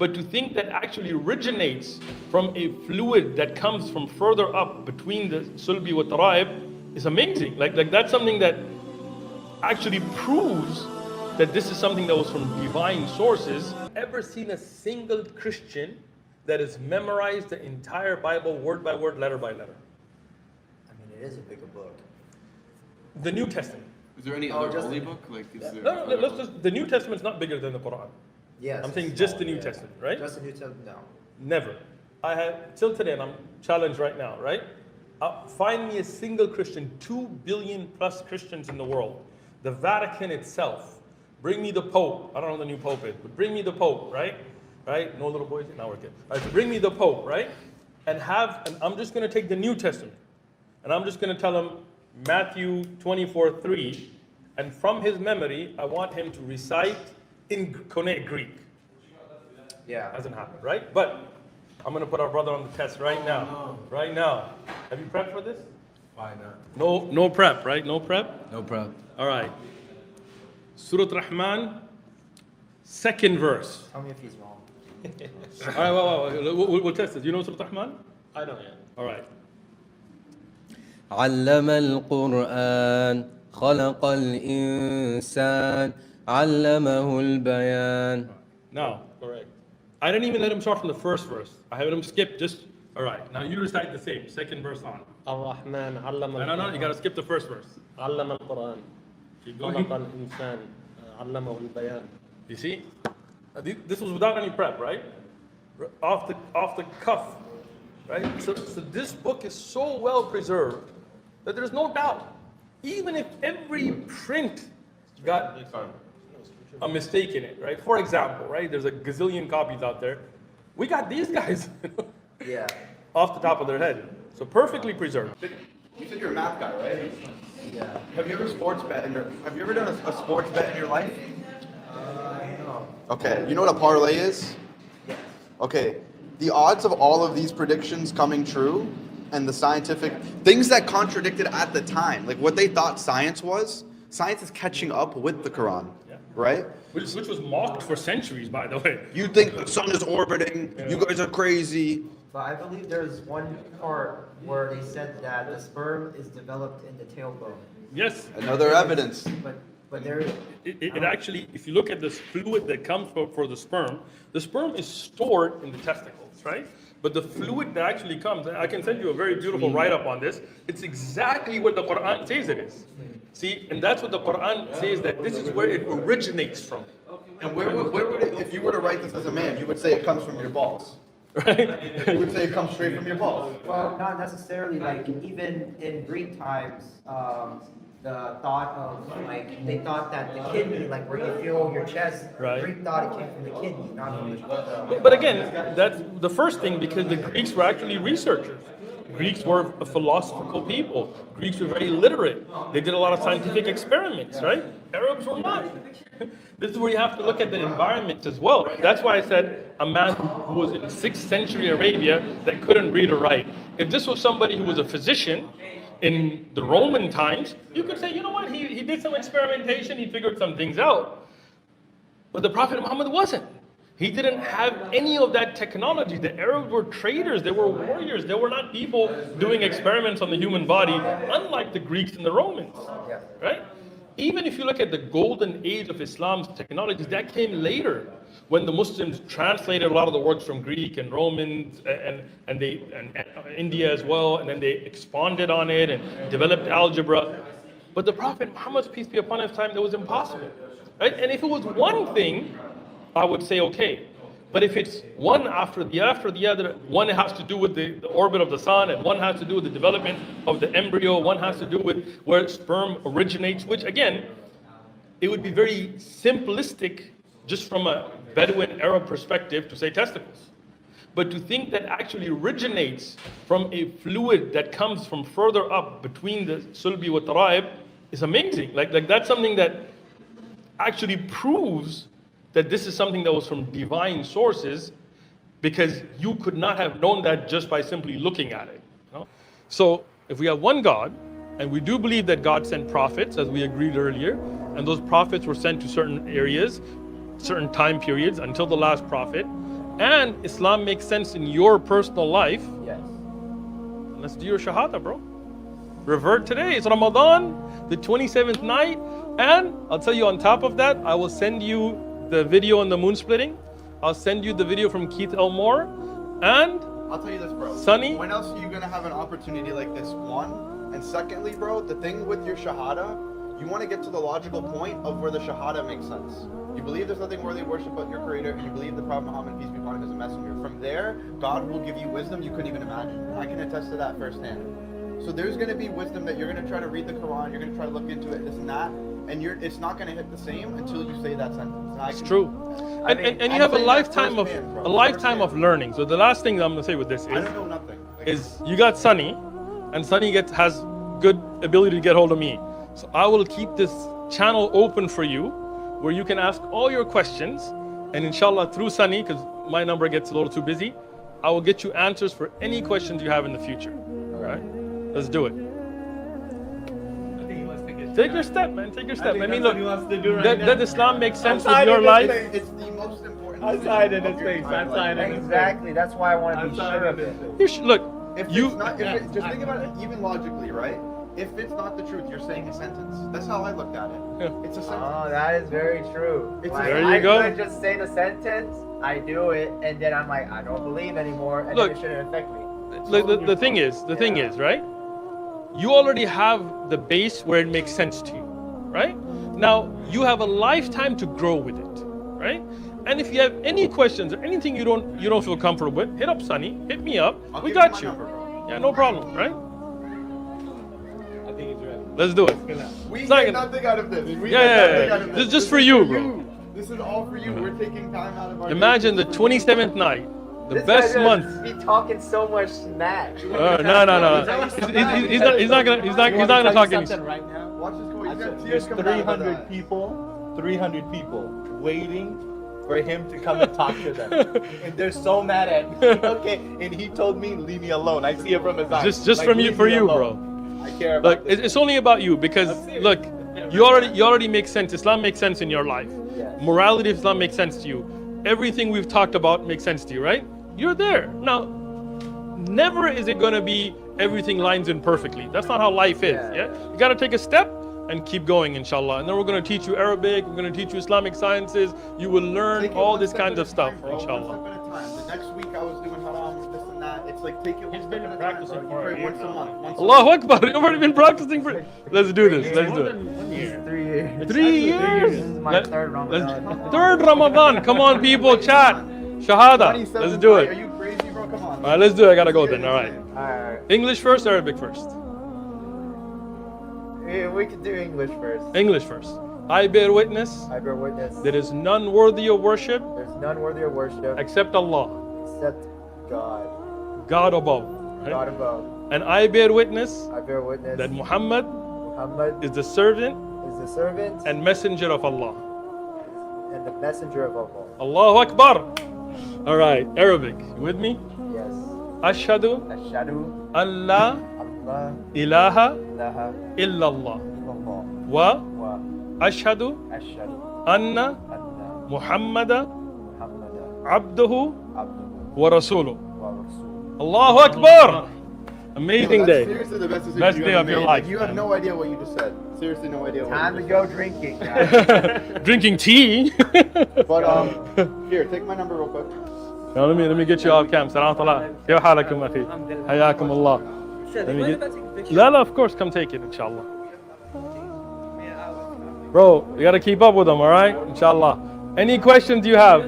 But to think that actually originates from a fluid that comes from further up between the sulbi wa tara'ib is amazing. Like that's something that actually proves that this is something that was from divine sources. Ever seen a single Christian that has memorized the entire Bible word by word, letter by letter? I mean, it is a bigger book. The New Testament. Is there any other holy book? Like, is there No, let's just, the New Testament's not bigger than the Quran. Yes. I'm saying just the New Testament, right? Just the New Testament, no. Never. I have, till today, and I'm challenged right now, right? Find me a single Christian, 2 billion plus Christians in the world. The Vatican itself. Bring me the Pope. I don't know who the new Pope is, but bring me the Pope, right? Right? No little boys? Now we're good. All right, so bring me the Pope, right? And I'm just going to take the New Testament. And I'm just going to tell him Matthew 24:3. And from his memory, I want him to recite in Koine Greek. Yeah. Hasn't happened, right? But I'm going to put our brother on the test right now. Right now. Have you prepped for this? Why not? No prep, right? No prep? No prep. All right. Surah Rahman, second verse. Tell me if he's wrong. All right, we'll test it. You know Surah Rahman? I know, yeah. All right. علم القرآن خلق الإنسان علمه البيان. Now, Correct. I didn't even let him start from the first verse. I had him skip just, all right. Now you recite the same, second verse on. الرحمن علم No, you got to skip the first verse. علم القرآن Keep خلق going. الإنسان علمه البيان. You see? This was without any prep, right? Off the cuff, right? So this book is so well preserved that there's no doubt. Even if every print got a mistake in it, right? For example, right? There's a gazillion copies out there. We got these guys Yeah. off the top of their head. So perfectly preserved. You said you're a math guy, right? Yeah. Have you ever have you ever done a sports bet in your life? No. Okay, you know what a parlay is? Yes. Okay, the odds of all of these predictions coming true and the scientific things that contradicted at the time, like what they thought science was, science is catching up with the Quran, right? Which was mocked for centuries, by the way. You think the sun is orbiting, you guys are crazy. But I believe there's one part where they said that the sperm is developed in the tailbone. Yes. Another evidence. But there. It actually, if you look at this fluid that comes for the sperm is stored in the testicles, right? But the fluid that actually comes, I can send you a very beautiful write-up on this. It's exactly what the Quran says it is. See, and that's what the Quran says, that this is where it originates from. And where would it, if you were to write this as a man, you would say it comes from your balls. Right? You would say it comes straight from your balls. Well, not necessarily. Like even in Greek times, the thought of they thought that the kidney, like where you feel your chest, Right. Greek thought it came from the kidney, not from the. But again, that's the first thing, because the Greeks were actually researchers. Greeks were a philosophical people. Greeks were very literate. They did a lot of scientific experiments, right? Arabs were not. This is where you have to look at the environment as well. That's why I said a man who was in 6th century Arabia that couldn't read or write. If this was somebody who was a physician in the Roman times, you could say, you know what, he did some experimentation, he figured some things out. But the Prophet Muhammad wasn't. He didn't have any of that technology. The Arabs were traders, they were warriors, they were not people doing experiments on the human body, unlike the Greeks and the Romans, right? Even if you look at the golden age of Islam's technologies, that came later, when the Muslims translated a lot of the works from Greek and Romans and India as well, and then they expanded on it and developed algebra. But the Prophet Muhammad's, peace be upon his time, that was impossible, right? And if it was one thing, I would say okay. But if it's one after the other, one has to do with the orbit of the sun, and one has to do with the development of the embryo, one has to do with where sperm originates, which again, it would be very simplistic just from a Bedouin Arab perspective to say testicles. But to think that actually originates from a fluid that comes from further up between the sulbi wa tara'ib is amazing. Like that's something that actually proves that this is something that was from divine sources, because you could not have known that just by simply looking at it. You know? So if we have one God, and we do believe that God sent prophets, as we agreed earlier, and those prophets were sent to certain areas, certain time periods until the last prophet, and Islam makes sense in your personal life, Yes. let's do your shahada, bro. Revert today. It's Ramadan, the 27th night. And I'll tell you on top of that, I will send you the video on the moon splitting. I'll send you the video from Keith Elmore. And I'll tell you this, bro. Sonny? When else are you gonna have an opportunity like this? One, and secondly, bro, the thing with your shahada, you want to get to the logical point of where the shahada makes sense. You believe there's nothing worthy of worship but your creator, and you believe the Prophet Muhammad, peace be upon him, is a messenger. From there, God will give you wisdom you couldn't even imagine. I can attest to that firsthand. So there's gonna be wisdom that you're gonna try to read the Quran, you're gonna try to look into it, this and that, and it's not gonna hit the same until you say that sentence. it's true. And you have a lifetime of learning. So the last thing I'm gonna say with this I don't know nothing. is you got Sonny, and Sonny has good ability to get hold of me. So I will keep this channel open for you, where you can ask all your questions, and inshallah through Sonny, because my number gets a little too busy, I will get you answers for any questions you have in the future. All right, let's do it. Take your step, man. Take your step. I mean, look, that Islam makes sense with your life. It's the most important. I signed in his face. I signed in his face. Exactly. That's why I want to be sure of it. You should, look, Just think about it, even logically, right? If it's not the truth, you're saying a sentence. That's how I looked at it. It's a sentence. Oh, that is very true. It's Like, there you I go. could just say the sentence, I do it, and then I'm like, I don't believe anymore, and Look, then it shouldn't affect me. the thing is, right? You already have the base where it makes sense to you, right? Now you have a lifetime to grow with it, right? And if you have any questions or anything you don't feel comfortable with, hit up Sonny, hit me up. I'll We give got my you. number, bro. Yeah, no problem, right? I think he's ready. Let's do it. We It's not get gonna- nothing out of this. We Yeah, get yeah, nothing yeah. out of this. Just This for is you, bro. This is all for you. We're taking time out of our Imagine the day. 27th night, the This best guy month. just be talking so much smack. No. He's not gonna talk any. Something right now. Watch this go. He's got There's tears coming out of 300 that. people, 300 people waiting for him to come and talk to them. And they're so mad at me. Okay, and he told me, leave me alone. I see it from his eyes. Just Like, from you, leave for me you, alone. bro. I care about Look, it's only about you because look, you already make sense. Islam makes sense in your life. Yes. Morality of Islam makes sense to you. Everything we've talked about makes sense to you, right? You're there. Now, never is it gonna be everything lines in perfectly. That's not how life is. Yeah. Yeah? You gotta take a step and keep going, inshallah. And then we're gonna teach you Arabic, we're gonna teach you Islamic sciences, you will learn Take it all one this step kinds at of a stuff, time, bro. inshallah. One step at a time. The next week I was doing haram, this and that. It's like take it one He's step been at a practicing time, for bro. a You pray year once a month. Once a Allahu month. Akbar, you've already been practicing for. Let's do this, let's do it. 3 years. 3 years? This is my third Ramadan. Third Ramadan. Come on, people, chat. Shahada. Let's do Are it. you crazy, bro? Come on. All right, let's do it. I gotta go then. All right. Alright. English first, Arabic first. We could do English first. English first. I bear witness I bear witness. there is none worthy of worship There's none worthy of worship except Allah, except God. God above. right? God above. And I bear witness I bear witness that Muhammad Muhammad is the servant is the servant and messenger of Allah. and the messenger of Allah. Allahu Akbar. All right, Arabic. You with me? Yes. Ashhadu Ashhadu an la Allah ilaha ilaha illallah illallah wa wa ashhadu ashhadu anna anna Muhammada Muhammadan abduhu abduhu wa rasuluh. wa rasuluh. Allahu Akbar. Amazing That's day. seriously the best decision Best you day ever of your made. life, You have man. no idea what you just said. Seriously, no idea. Time what to you go just drinking, guys. Drinking tea. said. But here, take my number real quick. Now let me get you off cam. Salam alaikum. كيف حالكم أخي؟ حياكم الله. Let me get... لا, of course, come take it, inshallah. Bro, you gotta keep up with them, all right? Inshallah. Any questions you have?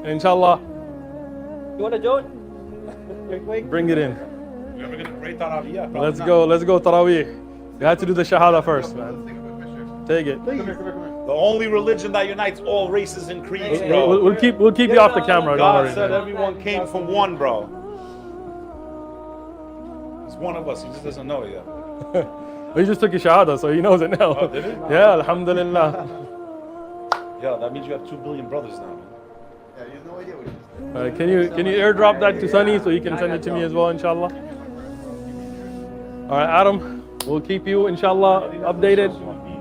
Inshallah. You want to join? Bring it in. We're going to pray Taraweeh. Let's go Taraweeh. You have to do the Shahada first, man. Take it. Come here, come here, come here. The only religion that unites all races and creeds, We'll, bro. we'll keep you off the camera. Don't God worry. said man. everyone came from one, bro. He's one of us. He just doesn't know it yet. He just took your Shahada, so he knows it now. Oh, did he? Yeah, alhamdulillah. Yeah, that means you have 2 billion brothers now, man. Yeah, you have no idea what you just said. All right, can you airdrop that to Sunny so he can send it to me as well, inshallah? All right, Adam, we'll keep you, inshallah, updated.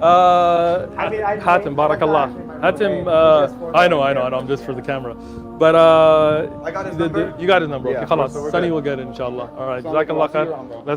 I mean, I Hatem, barakallah. my That's him. I know. I'm just for the camera. But I got his number. you got his number. Yeah, Okay, خلاص. so we're Sunny good. will get it, inshallah. All right. Jazakallah khair. Let's